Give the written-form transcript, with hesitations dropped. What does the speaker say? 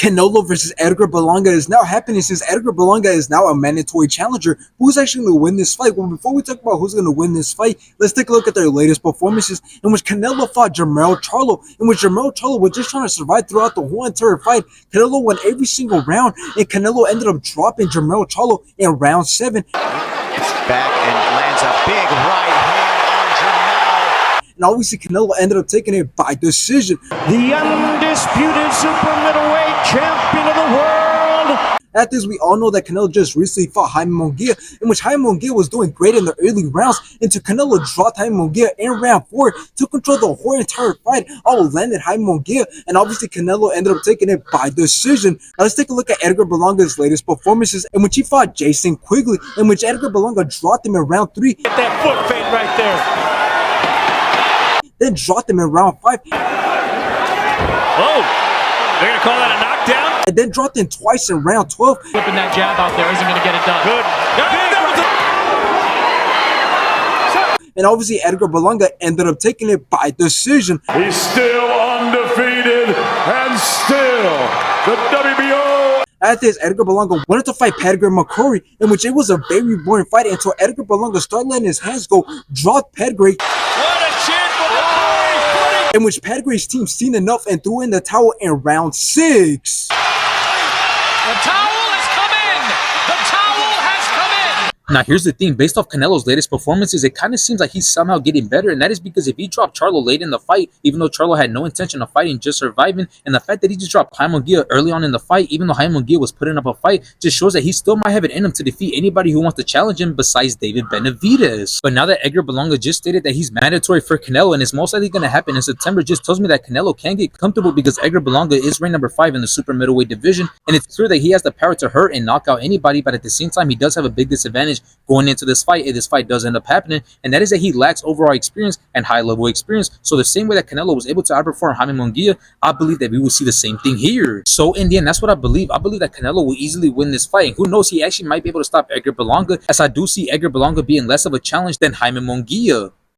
Canelo versus Edgar Berlanga is now happening since Edgar Berlanga is now a mandatory challenger. Who's actually going to win this fight? Well, before we talk about who's going to win this fight, let's take a look at their latest performances in which Canelo fought Jermell Charlo, in which Jermell Charlo was just trying to survive throughout the whole entire fight. Canelo won every single round, and Canelo ended up dropping Jermell Charlo in round 7. Gets back and lands a big right hand on Jermell. And obviously Canelo ended up taking it by decision. The undisputed super middleweight champion of the world. After this, we all know that Canelo just recently fought Jaime Munguia, in which Jaime Munguia was doing great in the early rounds until Canelo dropped Jaime Munguia in round 4, took control of the whole entire fight, all landed Jaime Munguia, and obviously Canelo ended up taking it by decision. Now let's take a look at Edgar Berlanga's latest performances, in which he fought Jason Quigley, in which Edgar Berlanga dropped him in round 3. Get that foot feint right there. Then dropped him in round 5. Oh, they're going to call that a knockdown? And then dropped him twice in round 12. Flipping that jab out there isn't going to get it done. Good. And obviously Edgar Berlanga ended up taking it by decision. He's still undefeated and still the WBO. After this, Edgar Berlanga wanted to fight Edgar McCrory, in which it was a very boring fight until Edgar Berlanga started letting his hands go, dropped Petgrave. What a chin for McCrory. In which Petgrave's team seen enough and threw in the towel in round 6. The towel has come in! The towel has come in! Now, here's the thing. Based off Canelo's latest performances, it kind of seems like he's somehow getting better, and that is because if he dropped Charlo late in the fight, even though Charlo had no intention of fighting, just surviving, and the fact that he just dropped Jaime Munguia early on in the fight, even though Jaime Munguia was putting up a fight, just shows that he still might have it in him to defeat anybody who wants to challenge him besides David Benavidez. But now that Edgar Berlanga just stated that he's mandatory for Canelo, and it's most likely going to happen in September, just tells me that Canelo can get comfortable because Edgar Berlanga is ranked number 5 in the super middleweight division, and it's clear that he has the power to hurt and knock out anybody, but at the same time, he does have a big disadvantage going into this fight if this fight does end up happening, and that is that he lacks overall experience and high level experience. So the same way that Canelo was able to outperform Jaime Munguia, I believe that we will see the same thing here. So in the end, that's what I believe. I believe that Canelo will easily win this fight, and who knows, he actually might be able to stop Edgar Berlanga, as I do see Edgar Berlanga being less of a challenge than Jaime Munguia.